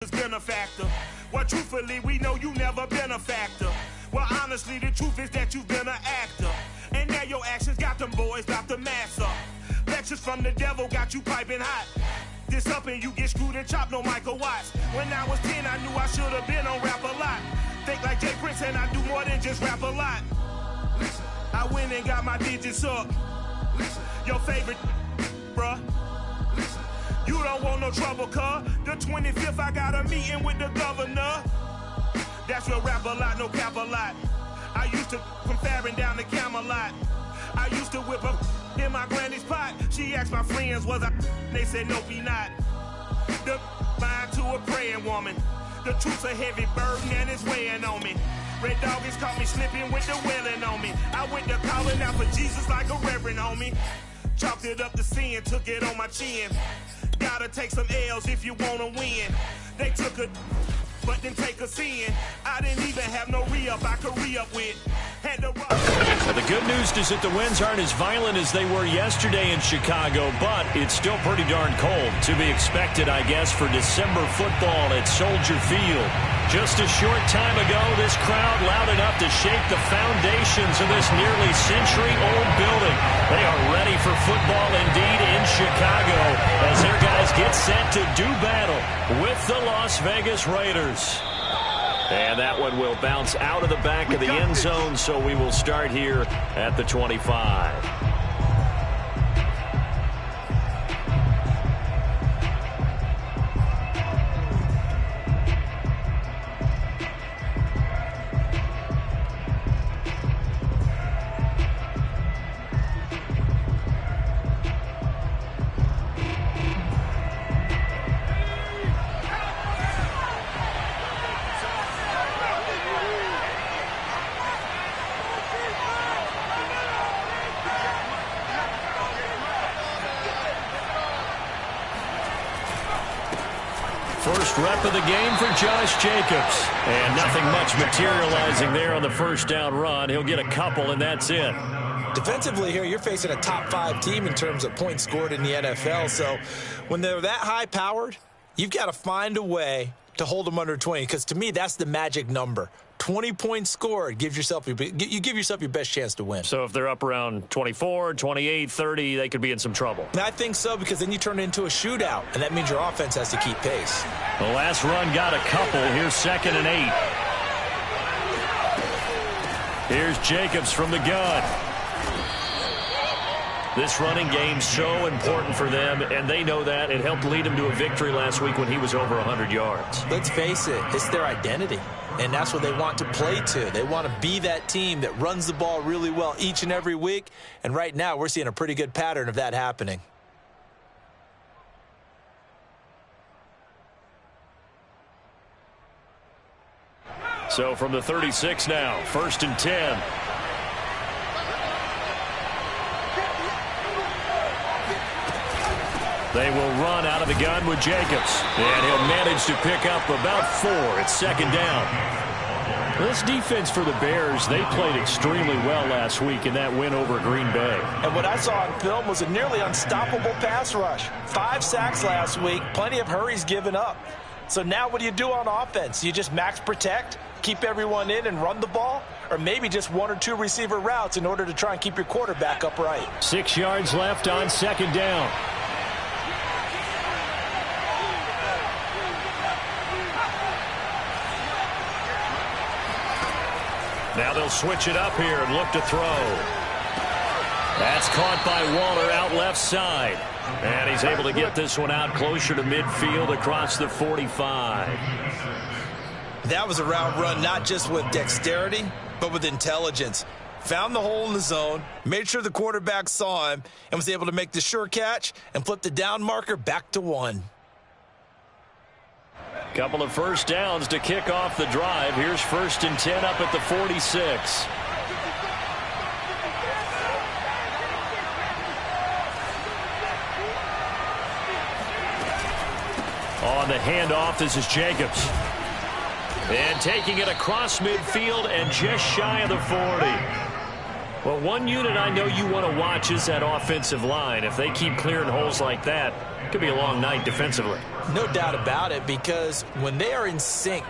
has been a factor. Well, truthfully, we know you never been a factor. Well, honestly, the truth is that you've been an actor. And now your actions got them boys about to mass up. Lectures from the devil got you piping hot. This up and you get screwed and chopped, no Michael Watts. When I was 10, I knew I should have been on rap a lot. Think like Jay Prince and I do more than just rap a lot. Listen, I went and got my digits up. Listen, your favorite, bruh. Listen, you don't want no trouble, cuz. The 25th, I got a meeting with the governor. That's real rap a lot, no cap a lot. I used to from Farron down to Camelot. I used to whip up in my granny's pot. She asked my friends, was I? They said, nope, he not. The mind to a praying woman. The truth's a heavy burden and it's weighing on me. Red Doggies caught me slipping with the wailing on me. I went to calling out for Jesus like a reverend homie. Chalked it up to sin, took it on my chin. Gotta take some L's if you wanna win. They took a but then take a sin. I didn't even have no re-up I could re-up with. Had to run. Now, the good news is that the winds aren't as violent as they were yesterday in Chicago, but it's still pretty darn cold. To be expected, I guess, for December football at Soldier Field. Just a short time ago, this crowd loud enough to shake the foundations of this nearly century-old building. They are ready for football indeed in Chicago as their guys get set to do battle with the Las Vegas Raiders. And that one will bounce out of the back of the end zone, so we will start here at the 25. First rep of the game for Josh Jacobs. And nothing much materializing there on the first down run. He'll get a couple, and that's it. Defensively here, you're facing a top-5 team in terms of points scored in the NFL. So when they're that high-powered, you've got to find a way to hold them under 20. Because to me, that's the magic number. 20 points scored, you give yourself your best chance to win. So if they're up around 24, 28, 30, they could be in some trouble. And I think so, because then you turn it into a shootout, and that means your offense has to keep pace. The last run got a couple. Here's 2nd and 8. Here's Jacobs from the gun. This running game's so important for them, and they know that. It helped lead them to a victory last week when he was over 100 yards. Let's face it, it's their identity, and that's what they want to play to. They want to be that team that runs the ball really well each and every week, and right now we're seeing a pretty good pattern of that happening. So from the 36 now, 1st and 10. They will run out of the gun with Jacobs. And he'll manage to pick up about 4. It's 2nd down. This defense for the Bears, they played extremely well last week in that win over Green Bay. And what I saw on film was a nearly unstoppable pass rush. 5 sacks last week, plenty of hurries given up. So now what do you do on offense? You just max protect, keep everyone in and run the ball? Or maybe just 1 or 2 receiver routes in order to try and keep your quarterback upright? 6 yards left on 2nd down. Now they'll switch it up here and look to throw. That's caught by Waller out left side. And he's able to get this one out closer to midfield across the 45. That was a route run not just with dexterity, but with intelligence. Found the hole in the zone, made sure the quarterback saw him, and was able to make the sure catch and flip the down marker back to 1. Couple of first downs to kick off the drive. Here's 1st and 10 up at the 46. On the handoff, this is Jacobs. And taking it across midfield and just shy of the 40. Well, one unit I know you want to watch is that offensive line. If they keep clearing holes like that, it could be a long night defensively. No doubt about it, because when they are in sync,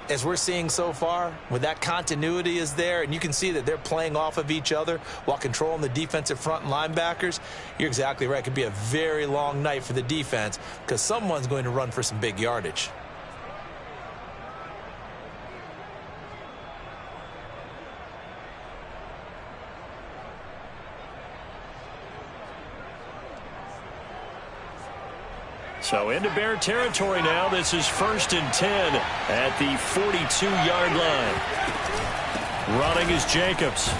as we're seeing so far, when that continuity is there and you can see that they're playing off of each other while controlling the defensive front and linebackers, you're exactly right. It could be a very long night for the defense because someone's going to run for some big yardage. So into Bear territory now. This is 1st and 10 at the 42-yard line. Running is Jacobs.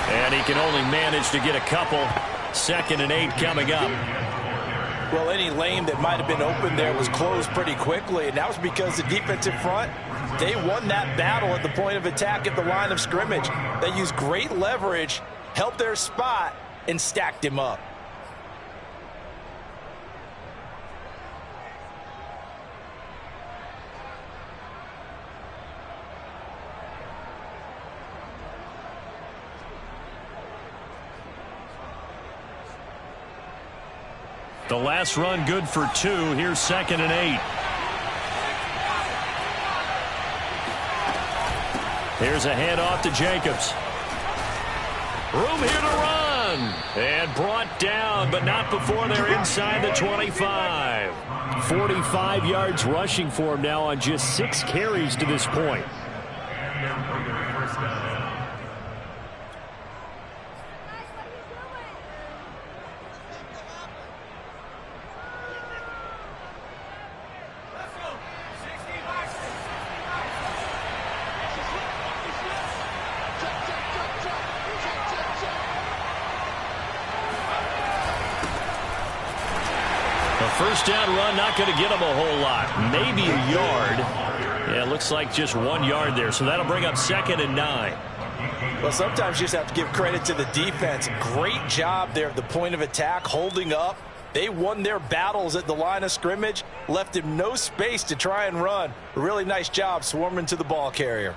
And he can only manage to get a couple. 2nd and 8 coming up. Well, any lane that might have been open there was closed pretty quickly, and that was because the defensive front, they won that battle at the point of attack at the line of scrimmage. They used great leverage, held their spot, and stacked him up. The last run good for 2. Here's 2nd and 8. Here's a handoff to Jacobs. Room here to run. And brought down, but not before they're inside the 25. 45 yards rushing for him now on just 6 carries to this point. First down run, not going to get him a whole lot. Maybe a yard. Yeah, it looks like just 1 yard there. So that'll bring up 2nd and 9. Well, sometimes you just have to give credit to the defense. Great job there at the point of attack, holding up. They won their battles at the line of scrimmage, left him no space to try and run. A really nice job swarming to the ball carrier.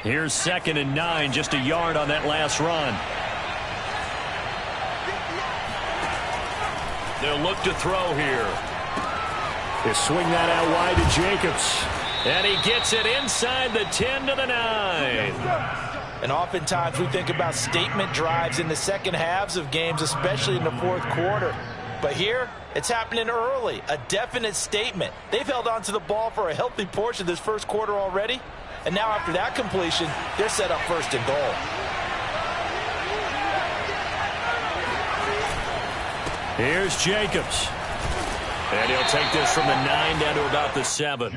Here's 2nd and 9, just a yard on that last run. They'll look to throw here. They swing that out wide to Jacobs. And he gets it inside the 10 to the 9. And oftentimes we think about statement drives in the second halves of games, especially in the fourth quarter. But here, it's happening early. A definite statement. They've held on to the ball for a healthy portion of this first quarter already. And now after that completion, they're set up 1st and goal. Here's Jacobs. And he'll take this from the 9 down to about the 7.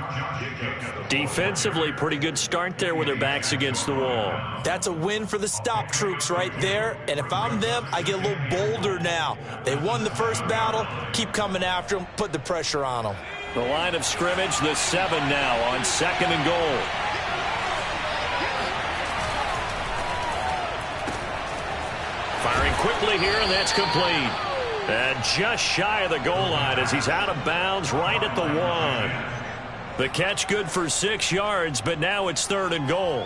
Defensively, pretty good start there with their backs against the wall. That's a win for the stop troops right there. And if I'm them, I get a little bolder now. They won the first battle. Keep coming after them. Put the pressure on them. The line of scrimmage, the 7 now on 2nd and goal. Firing quickly here, and that's complete. And just shy of the goal line as he's out of bounds right at the 1. The catch good for 6 yards, but now it's 3rd and goal.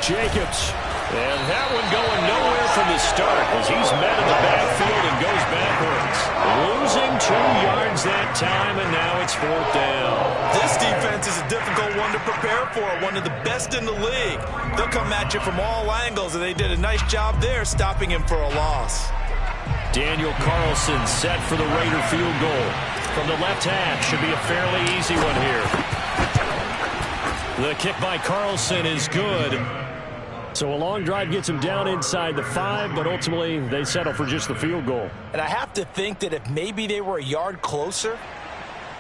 Jacobs. And that one going nowhere from the start as he's met in the backfield and goes backwards. Losing 2 yards that time, and now it's 4th down. This defense is a difficult one to prepare for, one of the best in the league. They'll come at you from all angles, and they did a nice job there stopping him for a loss. Daniel Carlson set for the Raider field goal. From the left half, should be a fairly easy one here. The kick by Carlson is good. So a long drive gets them down inside the 5, but ultimately they settle for just the field goal. And I have to think that if maybe they were a yard closer,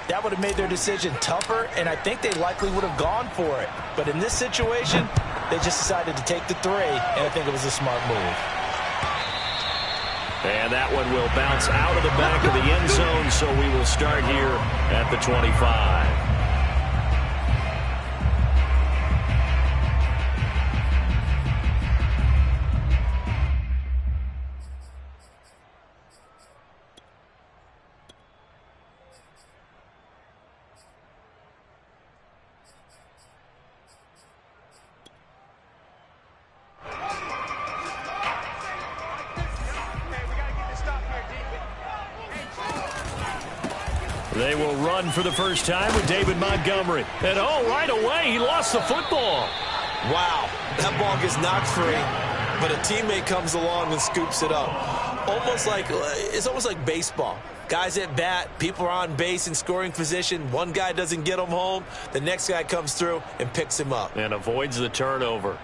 that would have made their decision tougher, and I think they likely would have gone for it. But in this situation, they just decided to take the 3, and I think it was a smart move. And that one will bounce out of the back of the end zone, so we will start here at the 25. They will run for the first time with David Montgomery. And, oh, right away, he lost the football. Wow, that ball gets knocked free, but a teammate comes along and scoops it up. It's almost like baseball. Guys at bat, people are on base in scoring position. One guy doesn't get him home. The next guy comes through and picks him up. And avoids the turnover.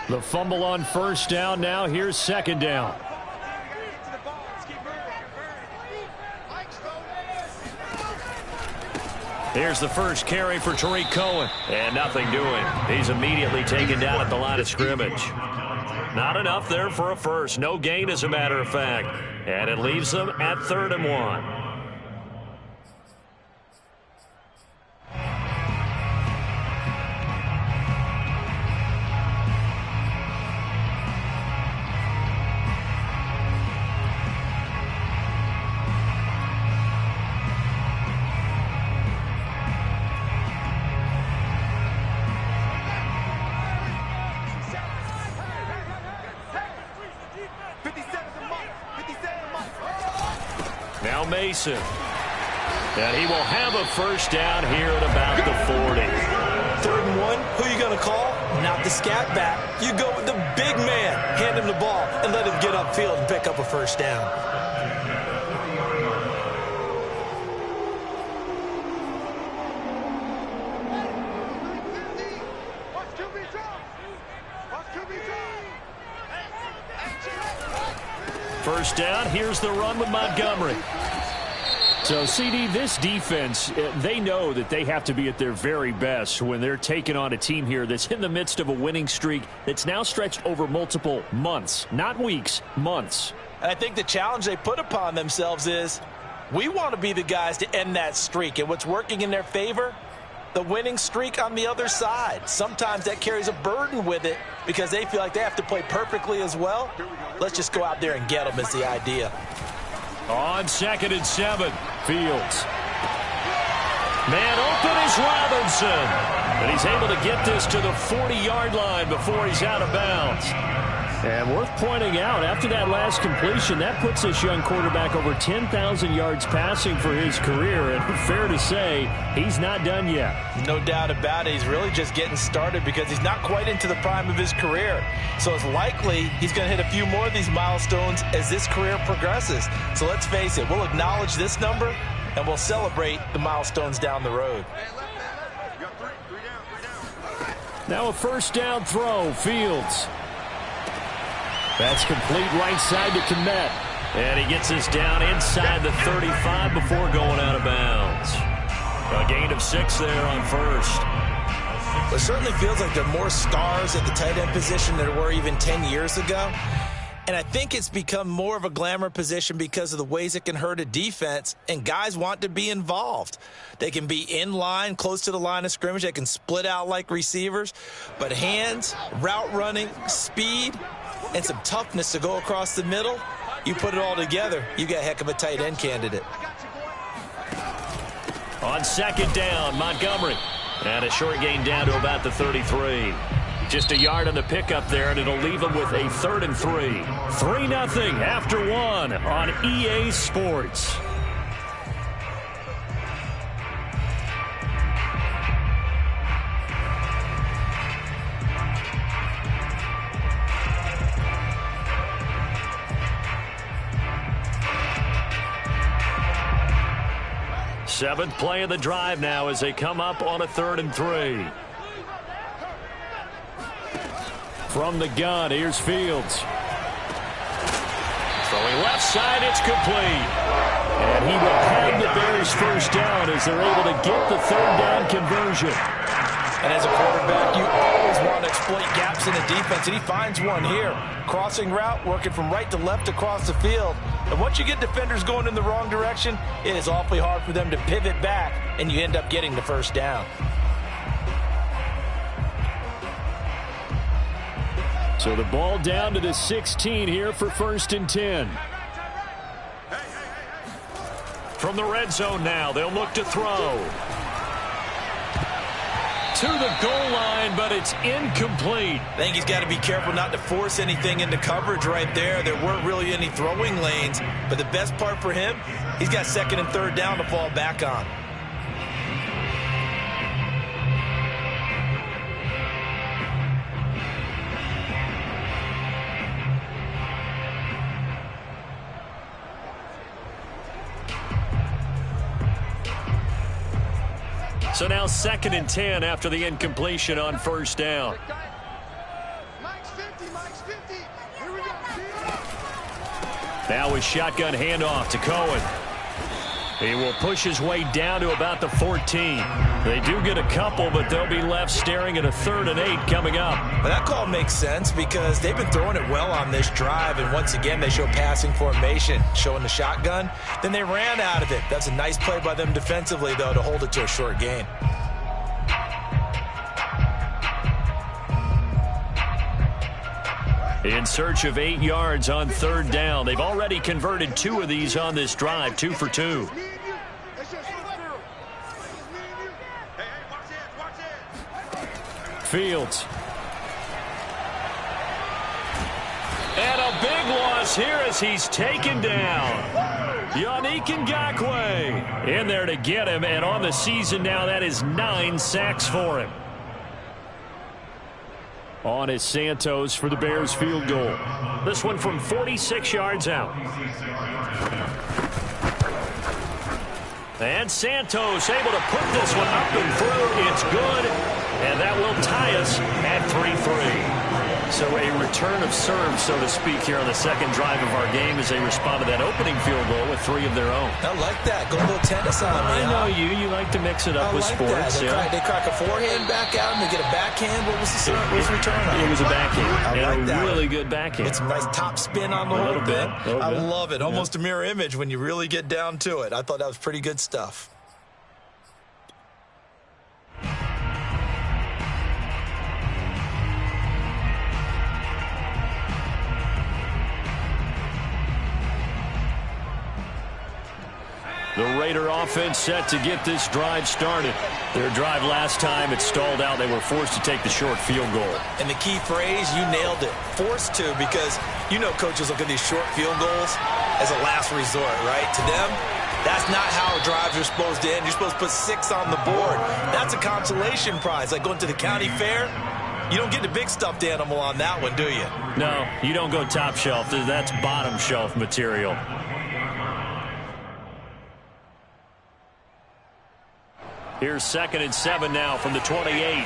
The fumble on first down. Now here's second down. Here's the first carry for Tariq Cohen. And nothing doing. He's immediately taken down at the line of scrimmage. Not enough there for a first. No gain, as a matter of fact. And it leaves them at 3rd and 1. Now Mason. And he will have a first down here at about the 40. 3rd and 1, who are you going to call? Not the scat back. You go with the big man. Hand him the ball and let him get upfield and pick up a first down. First down, here's the run with Montgomery. So, CD, this defense, they know that they have to be at their very best when they're taking on a team here that's in the midst of a winning streak that's now stretched over multiple months, not weeks, months. And I think the challenge they put upon themselves is we want to be the guys to end that streak. And what's working in their favor? The winning streak on the other side. Sometimes that carries a burden with it because they feel like they have to play perfectly as well. Let's just go out there and get them is the idea. On 2nd and 7, Fields. Man open is Robinson. And he's able to get this to the 40-yard line before he's out of bounds. And worth pointing out, after that last completion, that puts this young quarterback over 10,000 yards passing for his career. And fair to say, he's not done yet. No doubt about it. He's really just getting started because he's not quite into the prime of his career. So it's likely he's going to hit a few more of these milestones as this career progresses. So let's face it, we'll acknowledge this number and we'll celebrate the milestones down the road. Now a first down throw, Fields. That's complete right side to Kmet. And he gets this down inside the 35 before going out of bounds. A gain of 6 there on first. It certainly feels like there are more stars at the tight end position than there were even 10 years ago. And I think it's become more of a glamour position because of the ways it can hurt a defense, and guys want to be involved. They can be in line, close to the line of scrimmage. They can split out like receivers. But hands, route running, speed, and some toughness to go across the middle, you put it all together, you got a heck of a tight end candidate. On 2nd down, Montgomery. And a short gain down to about the 33. Just a yard on the pickup there, and it'll leave them with a 3rd and 3. 3-0 after 1 on EA Sports. Seventh play of the drive now as they come up on a 3rd and 3. From the gun, here's Fields. Throwing left left side, it's complete. And he will have the Bears first down as they're able to get the third down conversion. And as a quarterback, you always want to exploit gaps in the defense, and he finds one here. Crossing route, working from right to left across the field. And once you get defenders going in the wrong direction, it is awfully hard for them to pivot back, and you end up getting the first down. So the ball down to the 16 here for 1st and 10. From the red zone now, they'll look to throw. To the goal line, but it's incomplete. I think he's got to be careful not to force anything into coverage right there. There weren't really any throwing lanes, but the best part for him, he's got 2nd and 3rd down to fall back on. So now 2nd and 10 after the incompletion on 1st down. Now a shotgun handoff to Cohen. He will push his way down to about the 14. They do get a couple, but they'll be left staring at a 3rd and 8 coming up. But that call makes sense because they've been throwing it well on this drive, and once again they show passing formation, showing the shotgun. Then they ran out of it. That's a nice play by them defensively, though, to hold it to a short gain. In search of 8 yards on 3rd down. They've already converted 2 of these on this drive, 2 for 2. Fields. And a big loss here as he's taken down. Yannick Ngakoue in there to get him, and on the season now, that is 9 sacks for him. On is Santos for the Bears field goal. This one from 46 yards out. And Santos able to put this one up and through. It's good. And that will tie us at 3-3. So a return of serve, so to speak, here on the 2nd drive of our game as they respond to that opening field goal with 3 of their own. I like that. Go a little tennis on me. I know you. You like to mix it up with sports. They crack a forehand back out and they get a backhand. What was the return on? It was a backhand. I like that. Really good backhand. It's a nice top spin on the whole bit. I love it. Almost a mirror image when you really get down to it. I thought that was pretty good stuff. The Raider offense set to get this drive started. Their drive last time, it stalled out. They were forced to take the short field goal. And the key phrase, you nailed it. Forced to, because you know coaches look at these short field goals as a last resort, right? To them, that's not how drives are supposed to end. You're supposed to put 6 on the board. That's a consolation prize. Like going to the county fair, you don't get the big stuffed animal on that one, do you? No, you don't go top shelf. That's bottom shelf material. Here's 2nd and 7 now from the 28.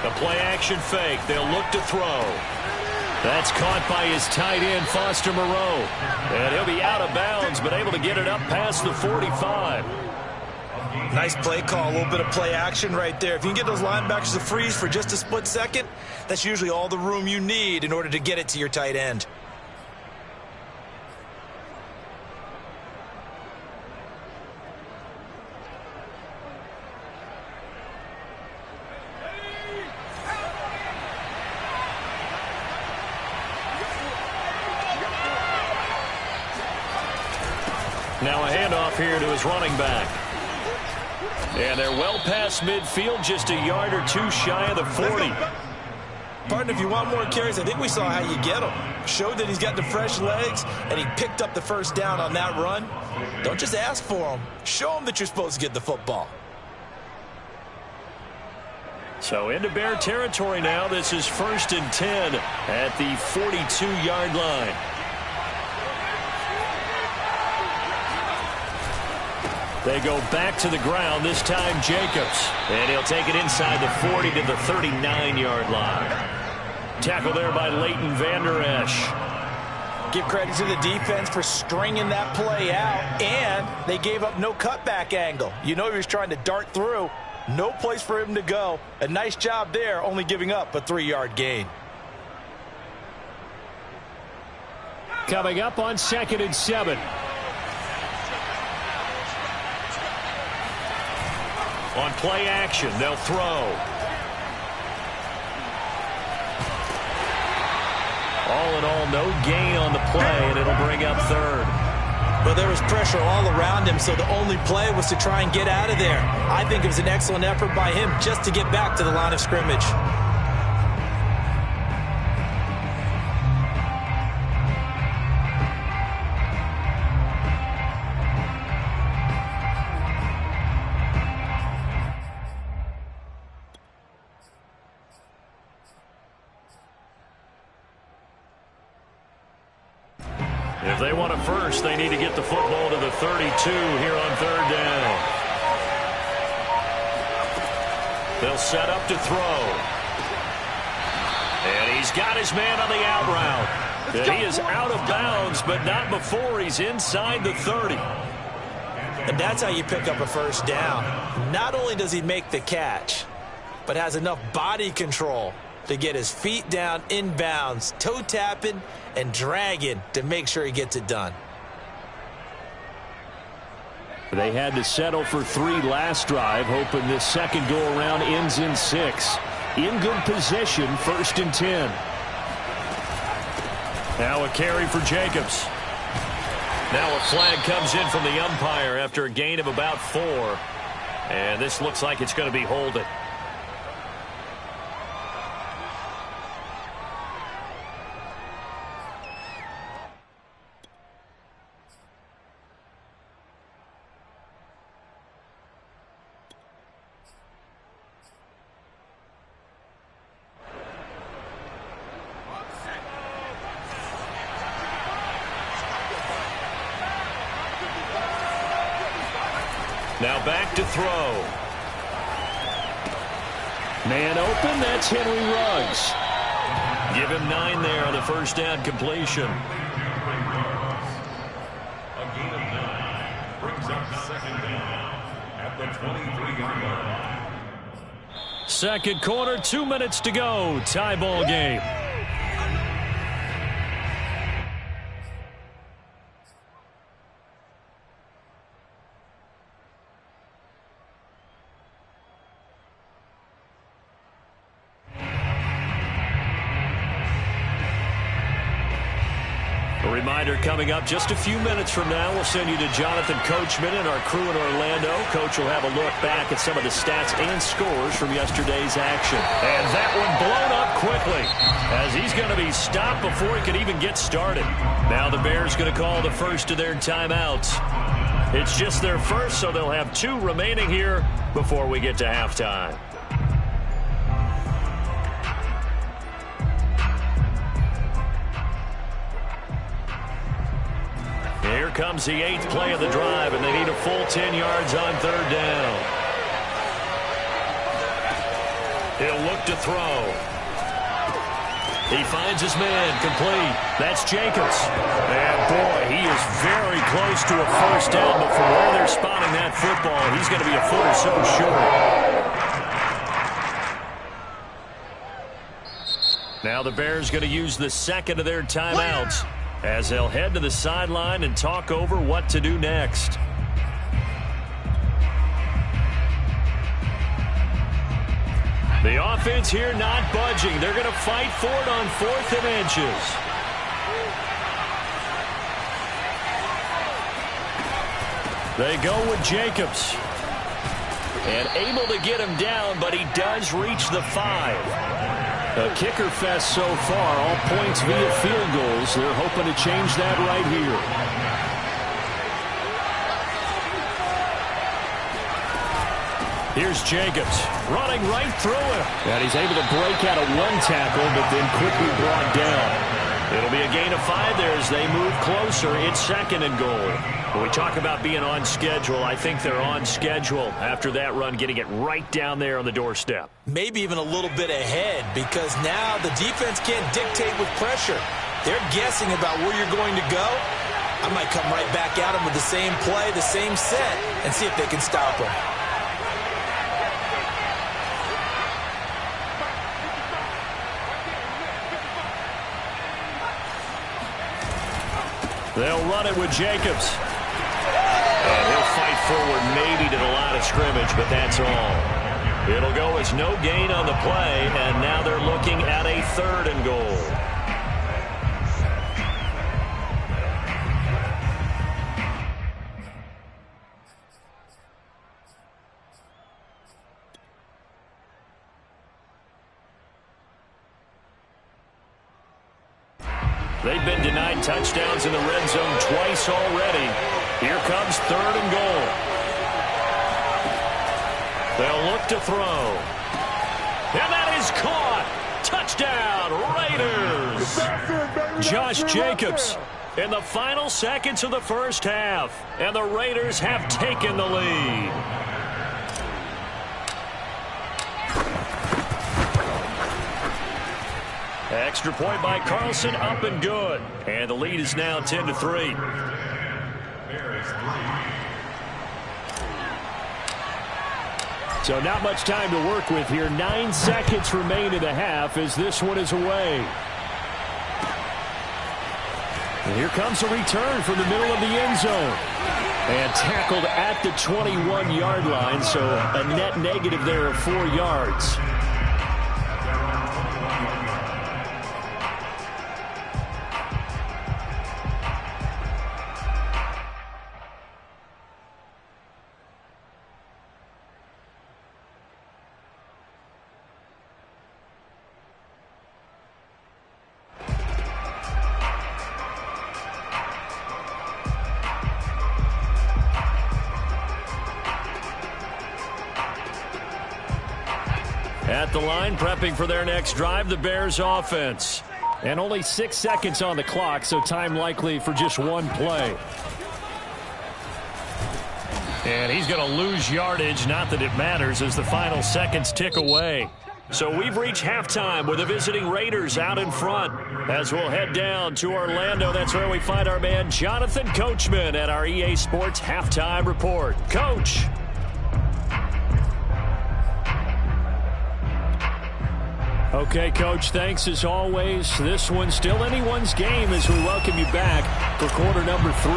A play-action fake. They'll look to throw. That's caught by his tight end, Foster Moreau. And he'll be out of bounds, but able to get it up past the 45. Nice play call, a little bit of play action right there. If you can get those linebackers to freeze for just a split second, that's usually all the room you need in order to get it to your tight end. Now a handoff here to his running back. And they're well past midfield, just a yard or 2 shy of the 40. Partner, if you want more carries, I think we saw how you get him. Showed that he's got the fresh legs, and he picked up the first down on that run. Don't just ask for him. Show him that you're supposed to get the football. So into Bear territory now. This is 1st and 10 at the 42-yard line. They go back to the ground, this time Jacobs. And he'll take it inside the 40 to the 39-yard line. Tackle there by Leighton Vander Esch. Give credit to the defense for stringing that play out, and they gave up no cutback angle. You know he was trying to dart through. No place for him to go. A nice job there, only giving up a 3-yard gain. Coming up on 2nd and 7. On play action, they'll throw. All in all, no gain on the play, and it'll bring up 3rd. Well, there was pressure all around him, so the only play was to try and get out of there. I think it was an excellent effort by him just to get back to the line of scrimmage. If they want a first, they need to get the football to the 32 here on 3rd down. They'll set up to throw. And he's got his man on the out route. And he is out of bounds, but not before he's inside the 30. And that's how you pick up a first down. Not only does he make the catch, but has enough body control to get his feet down inbounds, toe tapping and dragging to make sure he gets it done. They had to settle for 3 last drive, hoping this second go-around ends in 6. In good position, 1st and 10. Now a carry for Jacobs. Now a flag comes in from the umpire after a gain of about 4. And this looks like it's going to be holding. Now back to throw. Man open, that's Henry Ruggs. Give him 9 there on the first down completion. A gain of 9 brings up 2nd down at the 23-yard line. Second quarter, 2 minutes to go. Tie ball game. Reminder coming up just a few minutes from now. We'll send you to Jonathan Coachman and our crew in Orlando. Coach will have a look back at some of the stats and scores from yesterday's action. And that one blown up quickly as he's going to be stopped before he could even get started. Now the Bears going to call the first of their timeouts. It's just their first, so they'll have 2 remaining here before we get to halftime. Here comes the 8th play of the drive, and they need a full 10 yards on 3rd down. He'll look to throw. He finds his man, complete. That's Jacobs. And boy, he is very close to a first down, but from where they're spotting that football, he's going to be a foot or so short. Now the Bears going to use the second of their timeouts as they'll head to the sideline and talk over what to do next. The offense here not budging. They're going to fight for it on 4th and inches. They go with Jacobs. And able to get him down, but he does reach the 5. A kicker fest so far, all points via field goals. They're hoping to change that right here. Here's Jacobs running right through him. And he's able to break out of 1 tackle, but then quickly brought down. It'll be a gain of 5 there as they move closer. It's 2nd and goal. When we talk about being on schedule, I think they're on schedule after that run, getting it right down there on the doorstep. Maybe even a little bit ahead, because now the defense can't dictate with pressure. They're guessing about where you're going to go. I might come right back at them with the same play, the same set, and see if they can stop them. They'll run it with Jacobs. And he'll fight forward maybe to the line of scrimmage, but that's all. It'll go as no gain on the play, and now they're looking at a 3rd and goal. They've been denied touchdowns in the red zone twice already. Here comes 3rd and goal. They'll look to throw. And that is caught. Touchdown, Raiders. Josh Jacobs in the final seconds of the first half. And the Raiders have taken the lead. Extra point by Carlson, up and good. And the lead is now 10-3. So not much time to work with here. 9 seconds remain in the half as this one is away. And here comes a return from the middle of the end zone. And tackled at the 21-yard line, so a net negative there of 4 yards. At the line, prepping for their next drive, the Bears offense. And only 6 seconds on the clock, so time likely for just one play. And he's going to lose yardage, not that it matters, as the final seconds tick away. So we've reached halftime with the visiting Raiders out in front. As we'll head down to Orlando, that's where we find our man Jonathan Coachman at our EA Sports Halftime Report. Coach. Okay, Coach, thanks as always. This one's still anyone's game as we welcome you back for quarter number 3.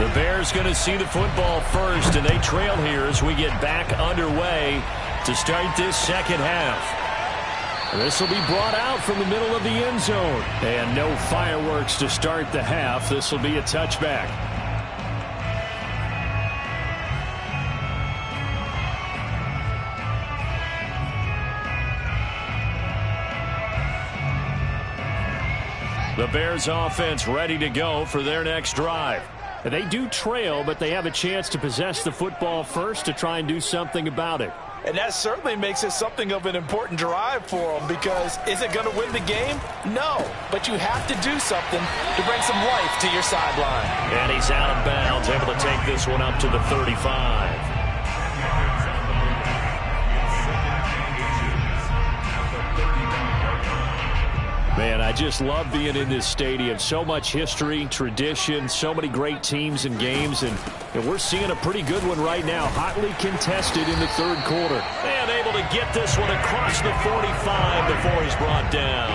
The Bears going to see the football first, and they trail here as we get back underway to start this second half. This will be brought out from the middle of the end zone. And no fireworks to start the half. This will be a touchback. The Bears offense ready to go for their next drive. They do trail, but they have a chance to possess the football first to try and do something about it. And that certainly makes it something of an important drive for them, because is it going to win the game? No, but you have to do something to bring some life to your sideline. And he's out of bounds, able to take this one up to the 35. Man, I just love being in this stadium. So much history, tradition, so many great teams and games, and we're seeing a pretty good one right now. Hotly contested in the third quarter. And able to get this one across the 45 before he's brought down.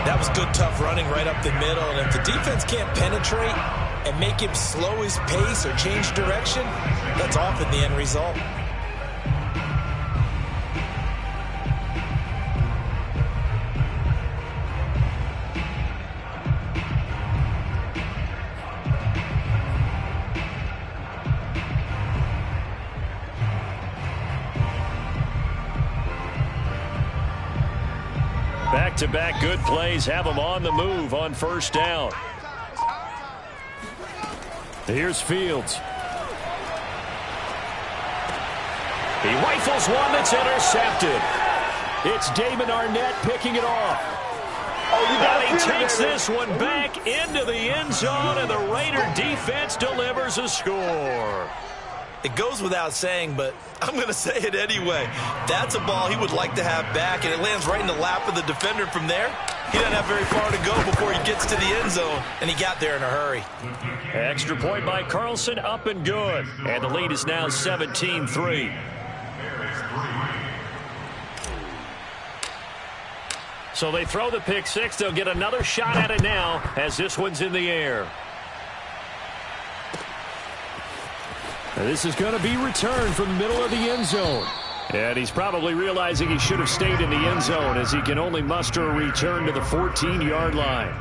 That was good, tough running right up the middle, and if the defense can't penetrate and make him slow his pace or change direction, that's often the end result. Back-to-back good plays have them on the move on first down. Here's Fields. He rifles one that's intercepted. It's Damon Arnett picking it off. And he takes this one back into the end zone, and the Raider defense delivers a score. It goes without saying, but I'm going to say it anyway. That's a ball he would like to have back, and it lands right in the lap of the defender from there. He doesn't have very far to go before he gets to the end zone, and he got there in a hurry. Extra point by Carlson, up and good. And the lead is now 17-3. So they throw the pick six. They'll get another shot at it now as this one's in the air. And this is going to be returned from the middle of the end zone. And he's probably realizing he should have stayed in the end zone as he can only muster a return to the 14-yard line.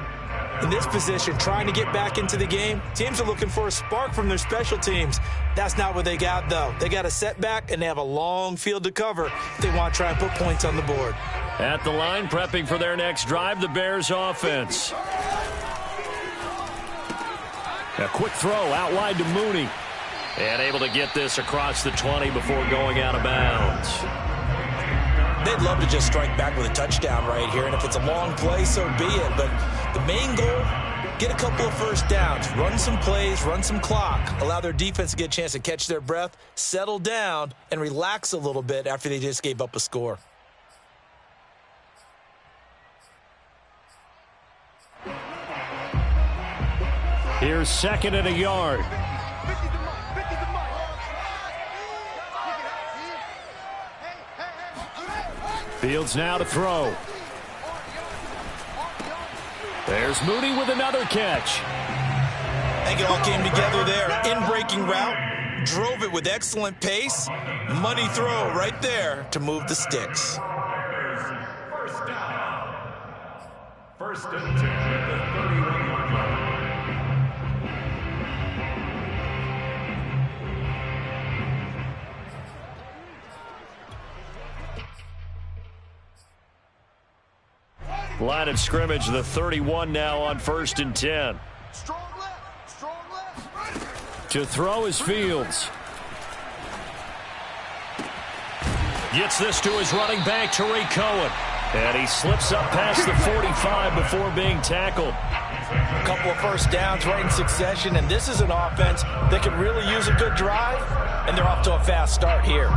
In this position, trying to get back into the game, teams are looking for a spark from their special teams. That's not what they got, though. They got a setback, and they have a long field to cover if they want to try and put points on the board. At the line, prepping for their next drive, the Bears offense. A quick throw out wide to Mooney. And able to get this across the 20 before going out of bounds. They'd love to just strike back with a touchdown right here, and if it's a long play, so be it. But the main goal, get a couple of first downs, run some plays, run some clock, allow their defense to get a chance to catch their breath, settle down, and relax a little bit after they just gave up a score. Here's second and a yard. Fields now to throw. There's Mooney with another catch. I think it all came together there. In-breaking route, drove it with excellent pace. Money throw right there to move the sticks. First down. First and 10 at the 31-yard line. Line of scrimmage, the 31 now on first and 10. Strong left. To throw is Fields. Gets this to his running back, Tariq Cohen. And he slips up past the 45 before being tackled. A couple of first downs right in succession, and this is an offense that could really use a good drive, and they're off to a fast start here.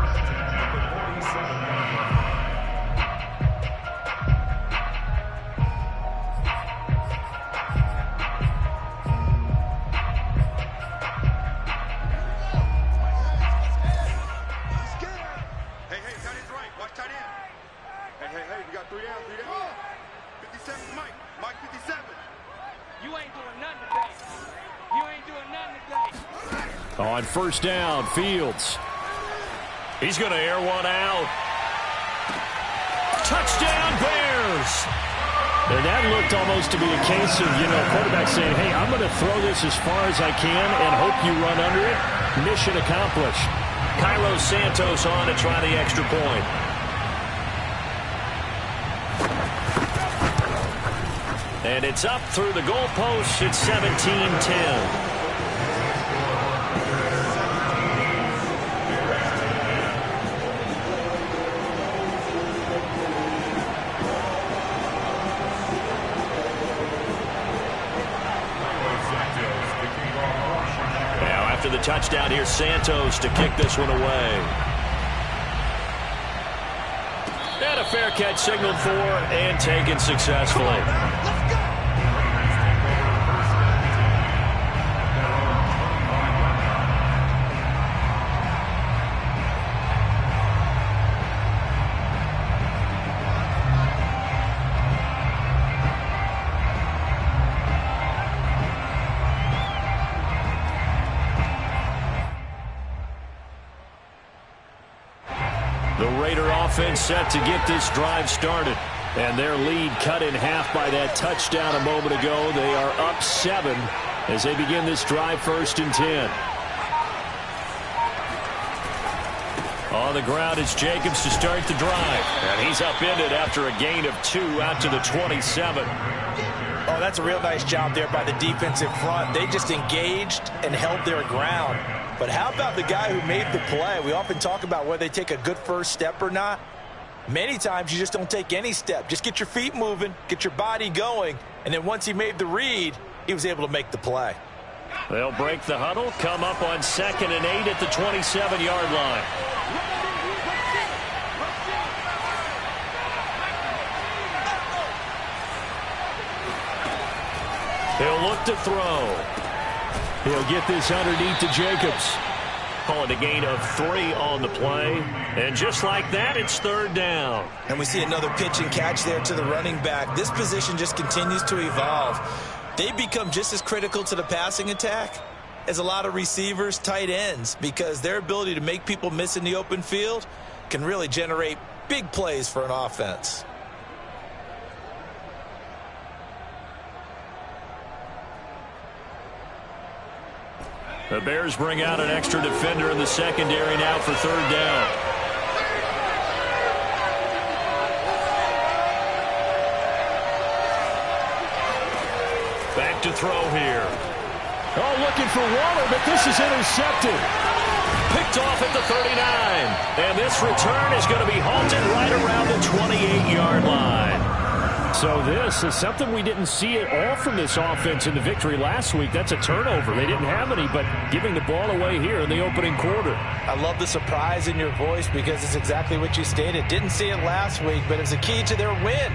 On first down, Fields. He's going to air one out. Touchdown, Bears! And that looked almost to be a case of, quarterback saying, hey, I'm going to throw this as far as I can and hope you run under it. Mission accomplished. Cairo Santos on to try the extra point. And it's up through the goalpost. It's 17-10. The touchdown here, Santos to kick this one away. And a fair catch signaled for and taken successfully. Offense set to get this drive started. And their lead cut in half by that touchdown a moment ago. They are up 7 as they begin this drive first and 10. On the ground is Jacobs to start the drive. And he's upended after a gain of 2 out to the 27. Oh, that's a real nice job there by the defensive front. They just engaged and held their ground. But how about the guy who made the play? We often talk about whether they take a good first step or not. Many times you just don't take any step. Just get your feet moving, get your body going, and then once he made the read, he was able to make the play. They'll break the huddle, come up on 2nd and 8 at the 27-yard line. He'll look to throw. He'll get this underneath to Jacobs. Call it a gain of 3 on the play. And just like that, it's 3rd down. And we see another pitch and catch there to the running back. This position just continues to evolve. They become just as critical to the passing attack as a lot of receivers, tight ends, because their ability to make people miss in the open field can really generate big plays for an offense. The Bears bring out an extra defender in the secondary now for 3rd down. Back to throw here. Oh, looking for Waller, but this is intercepted. Picked off at the 39. And this return is going to be halted right around the 28-yard line. So this is something we didn't see at all from this offense in the victory last week. That's a turnover. They didn't have any, but giving the ball away here in the opening quarter. I love the surprise in your voice because it's exactly what you stated. Didn't see it last week, but it was a key to their win.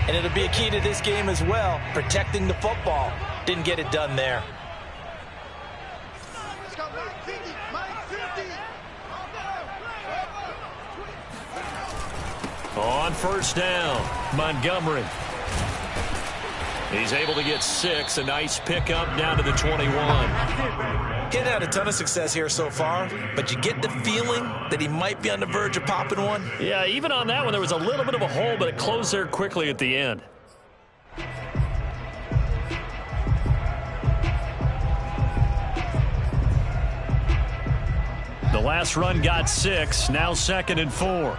And it'll be a key to this game as well, protecting the football. Didn't get it done there. On 1st down, Montgomery. He's able to get 6. A nice pickup down to the 21. He's had a ton of success here so far, but you get the feeling that he might be on the verge of popping one. Yeah, even on that one, there was a little bit of a hole, but it closed there quickly at the end. The last run got 6, now 2nd and 4.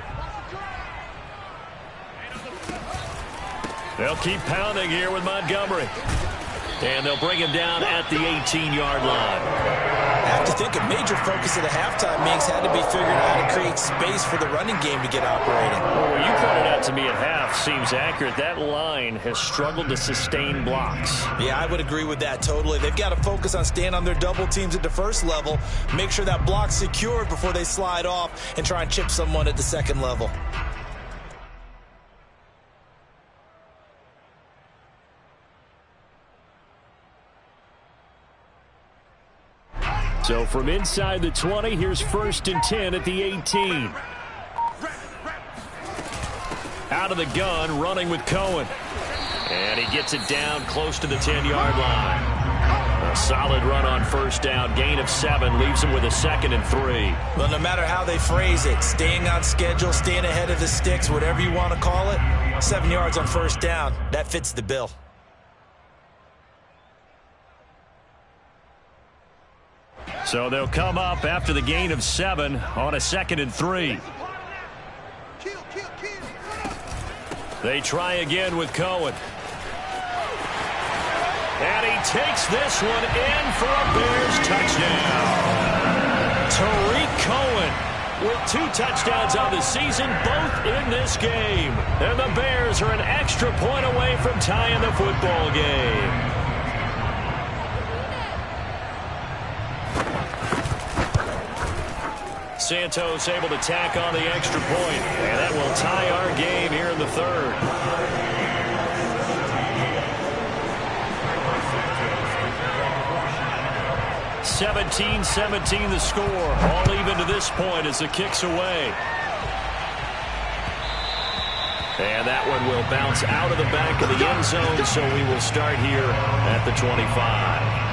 They'll keep pounding here with Montgomery. And they'll bring him down at the 18-yard line. I have to think a major focus of the halftime meetings had to be figuring out how to create space for the running game to get operating. Well, you pointed out to me at half seems accurate. That line has struggled to sustain blocks. Yeah, I would agree with that totally. They've got to focus on staying on their double teams at the first level, make sure that block's secured before they slide off and try and chip someone at the second level. So from inside the 20, here's 1st and 10 at the 18. Out of the gun, running with Cohen. And he gets it down close to the 10-yard line. A solid run on 1st down. Gain of 7 leaves him with a 2nd and 3. Well, no matter how they phrase it, staying on schedule, staying ahead of the sticks, whatever you want to call it, 7 yards on 1st down, that fits the bill. So they'll come up after the gain of 7 on a 2nd and 3. They try again with Cohen. And he takes this one in for a Bears touchdown. Tariq Cohen with 2 touchdowns on the season, both in this game. And the Bears are an extra point away from tying the football game. Santos able to tack on the extra point, and that will tie our game here in the 3rd. (17-17) the score, all even to this point as the kick's away. And that one will bounce out of the back of the end zone, so we will start here at the 25.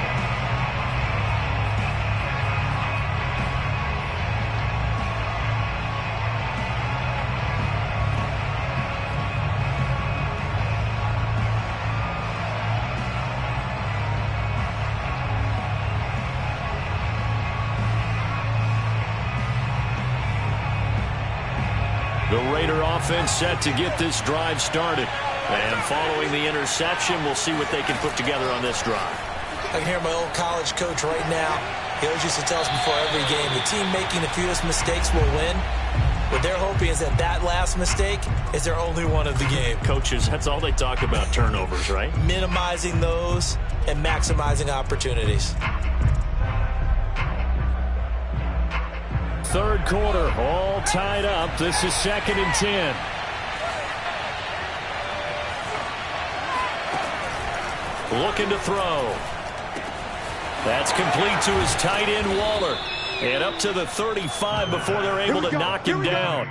The Raider offense set to get this drive started. And following the interception, we'll see what they can put together on this drive. I can hear my old college coach right now. He always used to tell us before every game, the team making the fewest mistakes will win. What they're hoping is that that last mistake is their only one of the game. Coaches, that's all they talk about, turnovers, right? Minimizing those and maximizing opportunities. Third quarter, all tied up. This is 2nd and 10. Looking to throw. That's complete to his tight end, Waller. And up to the 35 before they're able to knock him down.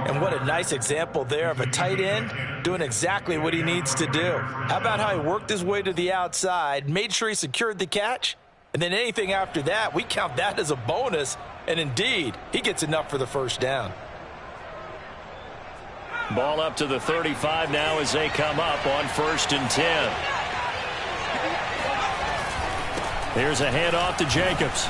And what a nice example there of a tight end doing exactly what he needs to do. How about how he worked his way to the outside, made sure he secured the catch, and then anything after that, we count that as a bonus. And indeed, he gets enough for the first down. Ball up to the 35 now as they come up on 1st and 10. Here's a handoff to Jacobs.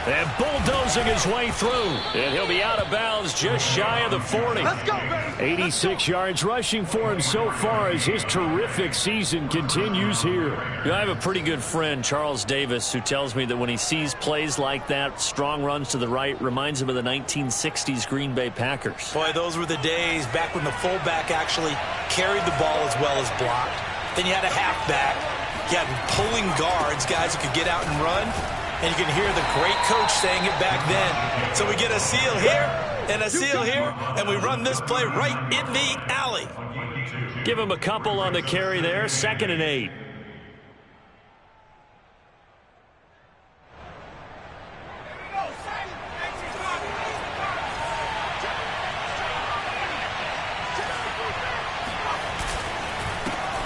And bulldozing his way through. And he'll be out of bounds just shy of the 40. Let's go, baby. 86 yards rushing for him so far as his terrific season continues here. You know, I have a pretty good friend, Charles Davis, who tells me that when he sees plays like that, strong runs to the right, reminds him of the 1960s Green Bay Packers. Boy, those were the days back when the fullback actually carried the ball as well as blocked. Then you had a halfback. You had pulling guards, guys who could get out and run. And you can hear the great coach saying it back then. So we get a seal here and a seal here, and we run this play right in the alley. Give him a couple on the carry there. 2nd and 8.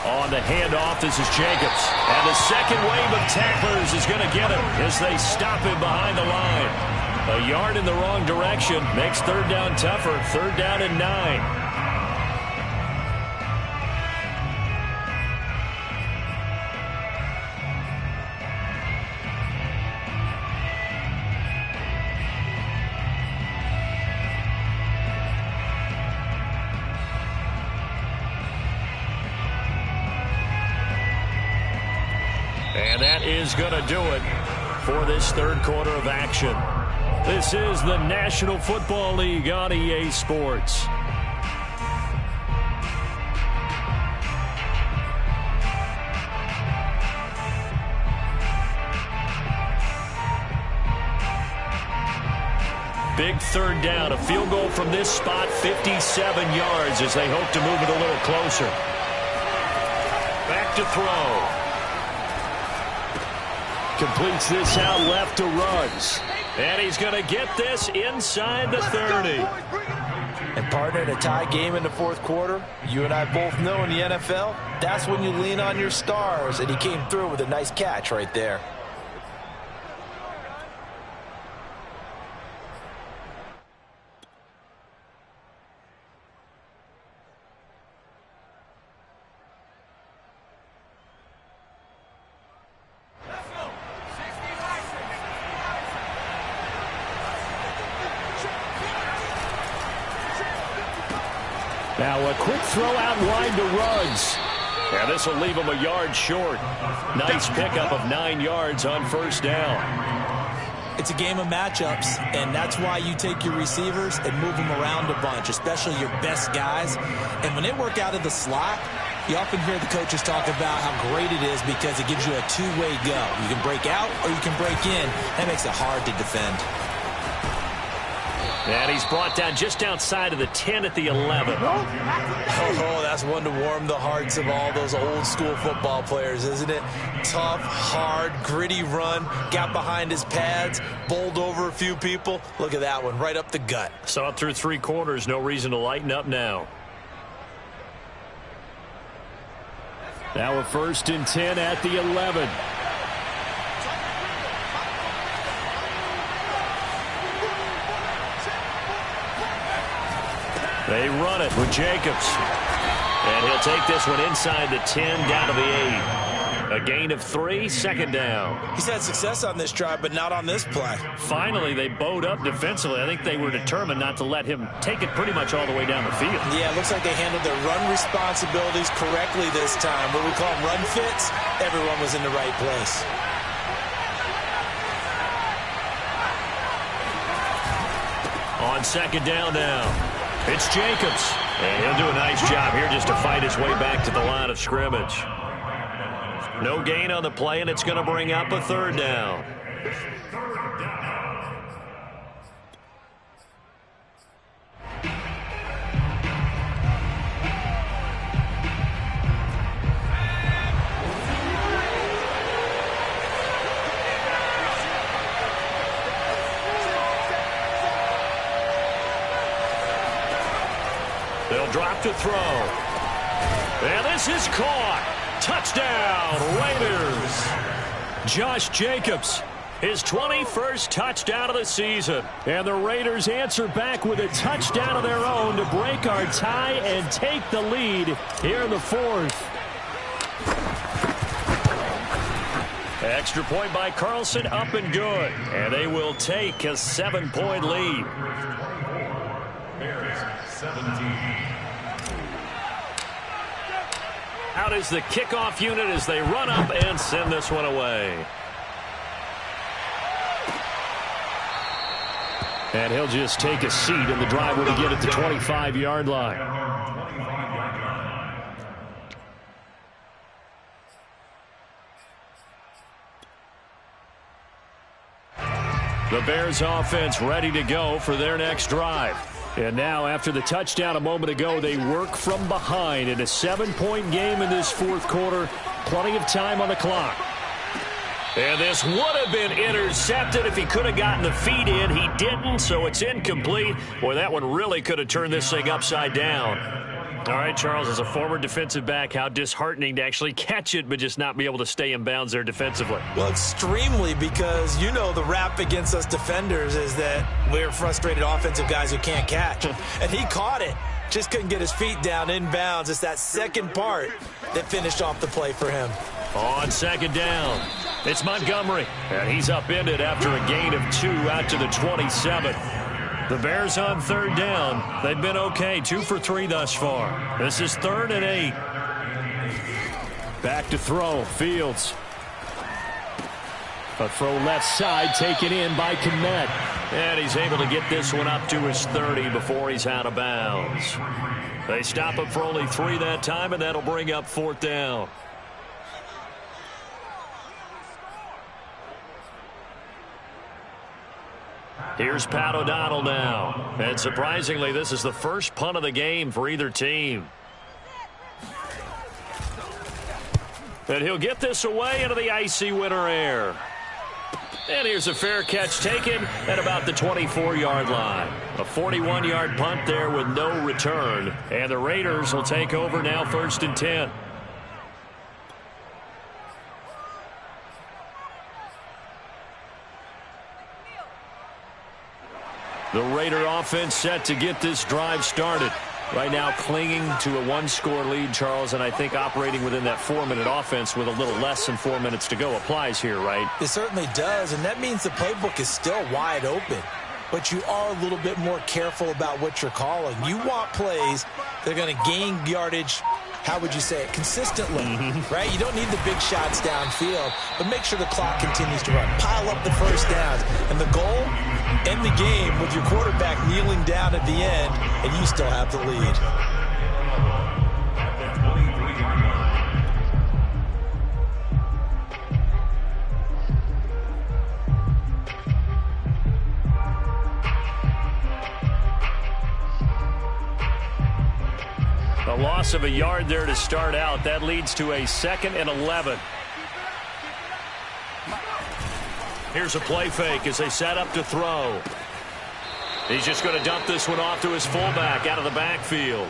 On the handoff, this is Jacobs. And the second wave of tacklers is going to get him as they stop him behind the line. A yard in the wrong direction makes 3rd down tougher. 3rd down and 9. And that is going to do it for this 3rd quarter of action. This is the National Football League on EA Sports. Big 3rd down. A field goal from this spot, 57 yards as they hope to move it a little closer. Back to throw. Completes this out left to Ruggs. And he's going to get this inside the 30. And partner, in a tie game in the 4th quarter, you and I both know in the NFL, that's when you lean on your stars. And he came through with a nice catch right there. Now a quick throw out wide to Ruggs. And this will leave him a yard short. Nice pickup of 9 yards on 1st down. It's a game of matchups, and that's why you take your receivers and move them around a bunch, especially your best guys. And when they work out of the slot, you often hear the coaches talk about how great it is because it gives you a two-way go. You can break out or you can break in. That makes it hard to defend. And he's brought down just outside of the 10 at the 11. Oh, that's one to warm the hearts of all those old school football players, isn't it? Tough, hard, gritty run, got behind his pads, bowled over a few people. Look at that one, right up the gut. Saw it through 3 quarters, no reason to lighten up now. Now a 1st and 10 at the 11. They run it with Jacobs. And he'll take this one inside the 10, down to the 8. A gain of 3, 2nd down. He's had success on this drive, but not on this play. Finally, they bowed up defensively. I think they were determined not to let him take it pretty much all the way down the field. Yeah, it looks like they handled their run responsibilities correctly this time. What we call run fits, everyone was in the right place. On second down now, it's Jacobs. And he'll do a nice job here just to fight his way back to the line of scrimmage. No gain on the play, and it's going to bring up a third down. They'll drop to throw. And this is caught. Touchdown, Raiders. Josh Jacobs, his 21st touchdown of the season. And the Raiders answer back with a touchdown of their own to break our tie and take the lead here in the fourth. Extra point by Carlson, up and good. And they will take a 7-point lead. Bears 17. Out is the kickoff unit as they run up and send this one away. And he'll just take a seat, and the drive will begin at the 25-yard line. The Bears offense ready to go for their next drive. And now, after the touchdown a moment ago, they work from behind in a 7-point game in this fourth quarter. Plenty of time on the clock. And this would have been intercepted if he could have gotten the feet in. He didn't, so it's incomplete. Boy, that one really could have turned this thing upside down. All right, Charles, as a former defensive back, how disheartening to actually catch it but just not be able to stay in bounds there defensively. Well, extremely, because you know the rap against us defenders is that we're frustrated offensive guys who can't catch. And he caught it, just couldn't get his feet down in bounds. It's that second part that finished off the play for him. On second down, it's Montgomery. And he's upended after a gain of 2 out to the 27. The Bears on third down. They've been okay, 2 for 3 thus far. This is 3rd and 8. Back to throw, Fields. A throw left side, taken in by Kmet. And he's able to get this one up to his 30 before he's out of bounds. They stop him for only 3 that time, and that'll bring up 4th down. Here's Pat O'Donnell now. And surprisingly, this is the first punt of the game for either team. And he'll get this away into the icy winter air. And here's a fair catch taken at about the 24-yard line. A 41-yard punt there with no return. And the Raiders will take over now, 1st and 10. The Raider offense set to get this drive started. Right now clinging to a 1-score lead, Charles, and I think operating within that 4-minute offense with a little less than 4 minutes to go applies here, right? It certainly does, and that means the playbook is still wide open. But you are a little bit more careful about what you're calling. You want plays that are going to gain yardage, how would you say it, consistently, right? You don't need the big shots downfield, but make sure the clock continues to run. Pile up the first downs. And the goal, end the game with your quarterback kneeling down at the end, and you still have the lead. A loss of a yard there to start out. That leads to a 2nd and 11. Here's a play fake as they set up to throw. He's just going to dump this one off to his fullback out of the backfield.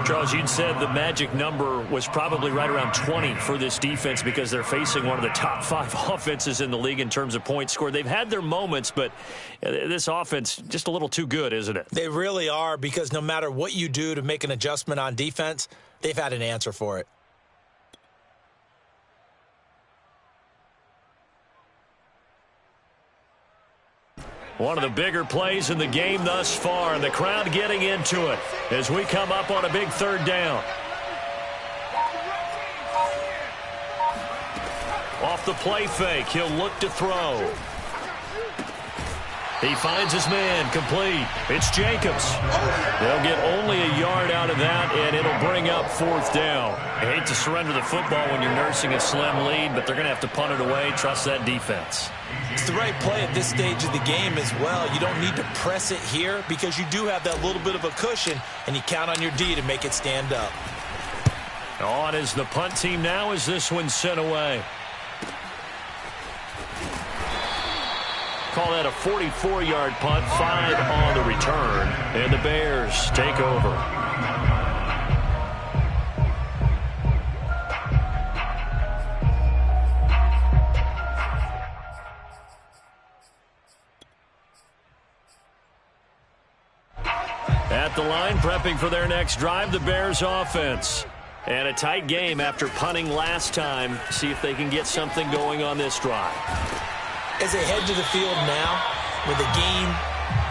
Charles, you'd said the magic number was probably right around 20 for this defense because they're facing one of the top 5 offenses in the league in terms of points scored. They've had their moments, but this offense just a little too good, isn't it? They really are, because no matter what you do to make an adjustment on defense, they've had an answer for it. One of the bigger plays in the game thus far, and the crowd getting into it as we come up on a big 3rd down. Off the play fake, he'll look to throw. He finds his man, complete. It's Jacobs. They'll get only a yard out of that, and it'll bring up 4th down. I hate to surrender the football when you're nursing a slim lead, but they're going to have to punt it away. Trust that defense. It's the right play at this stage of the game as well. You don't need to press it here because you do have that little bit of a cushion, and you count on your D to make it stand up. On is the punt team now as this one's sent away. Call that a 44-yard punt, 5 on the return, and the Bears take over. At the line, prepping for their next drive, the Bears offense. And a tight game after punting last time. See if they can get something going on this drive. As they head to the field now, with the game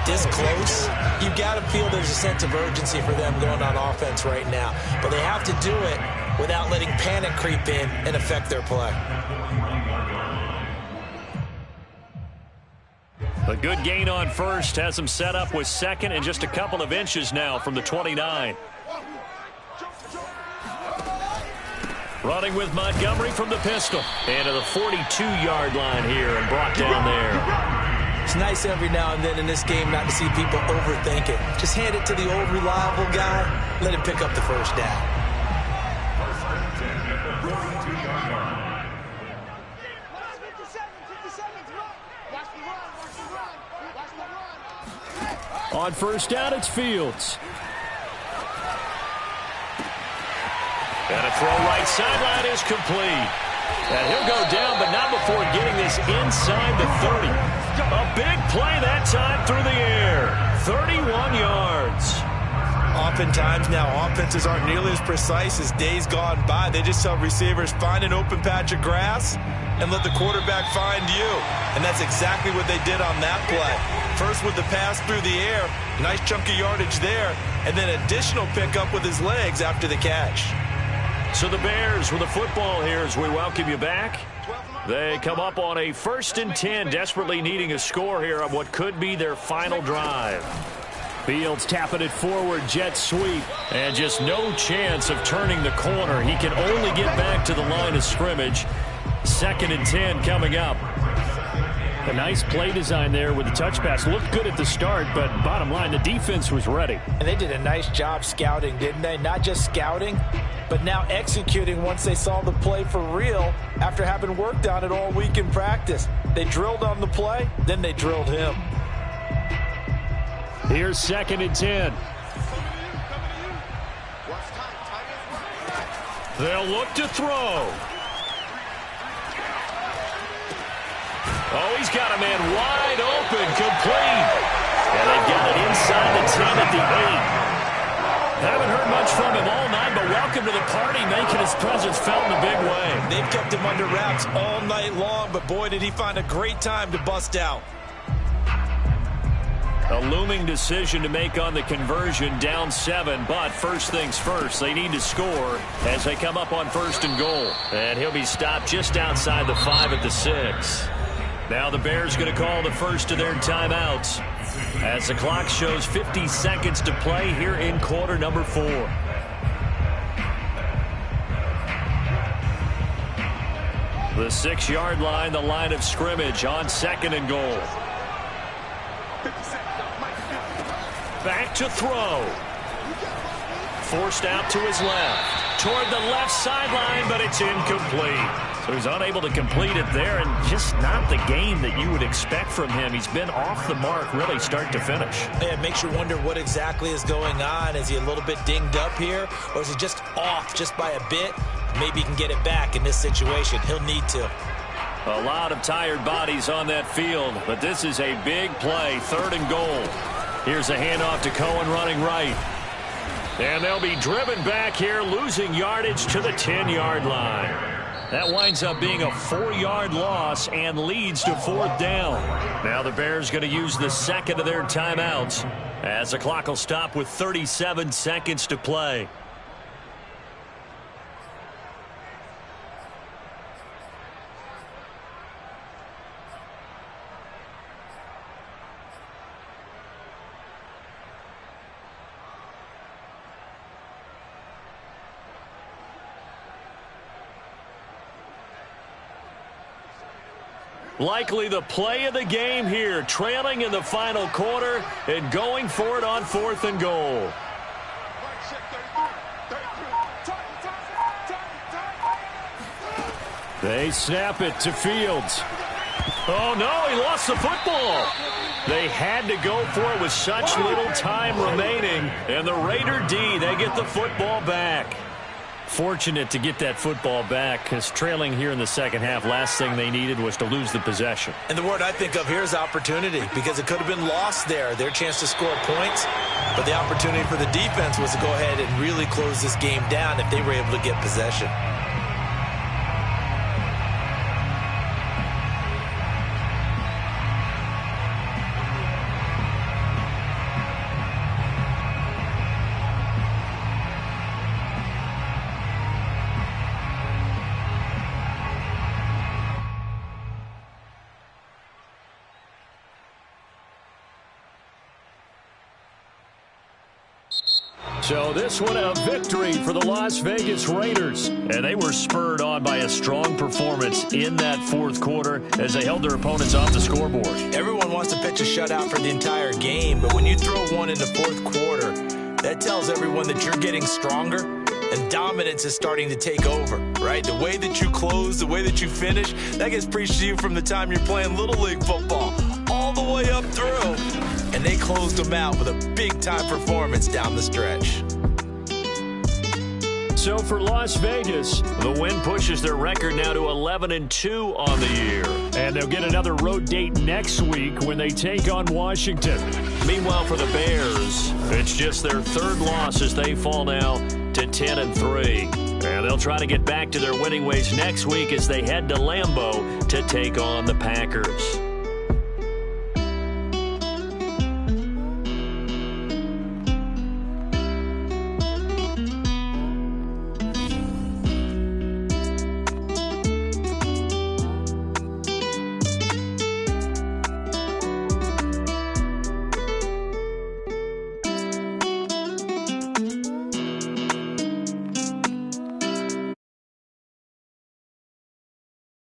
this close, you've got to feel there's a sense of urgency for them going on offense right now. But they have to do it without letting panic creep in and affect their play. A good gain on first has them set up with second and just a couple of inches now from the 29. Running with Montgomery from the pistol. And to the 42-yard line here and brought down there. It's nice every now and then in this game not to see people overthink it. Just hand it to the old reliable guy. Let him pick up the first down. On first down, it's Fields. And a throw right sideline is complete. And he'll go down, but not before getting this inside the 30. A big play that time through the air. 31 yards. Oftentimes now, offenses aren't nearly as precise as days gone by. They just tell receivers, find an open patch of grass and let the quarterback find you. And that's exactly what they did on that play. First with the pass through the air, nice chunk of yardage there, and then additional pickup with his legs after the catch. So the Bears with the football here as we welcome you back. They come up on a 1st and 10, desperately needing a score here on what could be their final drive. Fields tapping it forward, jet sweep, and just no chance of turning the corner. He can only get back to the line of scrimmage. 2nd and 10 coming up. A nice play design there with the touch pass. Looked good at the start, but bottom line, the defense was ready. And they did a nice job scouting, didn't they? Not just scouting, but now executing once they saw the play for real after having worked on it all week in practice. They drilled on the play, then they drilled him. Here's 2nd and 10. They'll look to throw. Oh, he's got a man wide open, complete. And they've got it inside the 10 at the 8. Haven't heard much from him all night, but welcome to the party, making his presence felt in a big way. They've kept him under wraps all night long, but boy, did he find a great time to bust out. A looming decision to make on the conversion, down 7, but first things first, they need to score as they come up on 1st and goal. And he'll be stopped just outside the 5 at the 6. Now the Bears going to call the first of their timeouts as the clock shows 50 seconds to play here in quarter number 4. The 6-yard line, the line of scrimmage on 2nd and goal. Back to throw. Forced out to his left. Toward the left sideline, but it's incomplete. So he's unable to complete it there, and just not the game that you would expect from him. He's been off the mark really start to finish. Yeah, it makes you wonder what exactly is going on. Is he a little bit dinged up here, or is he just off just by a bit? Maybe he can get it back in this situation. He'll need to. A lot of tired bodies on that field, but this is a big play, 3rd and goal. Here's a handoff to Cohen running right. And they'll be driven back here, losing yardage to the 10-yard line. That winds up being a 4-yard loss and leads to 4th down. Now the Bears going to use the 2nd of their timeouts as the clock will stop with 37 seconds to play. Likely the play of the game here, trailing in the final quarter and going for it on 4th and goal. They snap it to Fields. Oh, no, he lost the football. They had to go for it with such little time remaining. And the Raider D, they get the football back. Fortunate to get that football back, because trailing here in the second half, last thing they needed was to lose the possession. And the word I think of here is opportunity, because it could have been lost there, their chance to score points. But the opportunity for the defense was to go ahead and really close this game down if they were able to get possession. So this one a victory for the Las Vegas Raiders. And they were spurred on by a strong performance in that 4th quarter as they held their opponents off the scoreboard. Everyone wants to pitch a shutout for the entire game, but when you throw one in the 4th quarter, that tells everyone that you're getting stronger and dominance is starting to take over, right? The way that you close, the way that you finish, that gets preached to you from the time you're playing Little League football all the way up through. And they closed them out with a big-time performance down the stretch. So for Las Vegas, the win pushes their record now to 11-2 on the year. And they'll get another road date next week when they take on Washington. Meanwhile, for the Bears, it's just their 3rd loss as they fall now to 10-3. And they'll try to get back to their winning ways next week as they head to Lambeau to take on the Packers.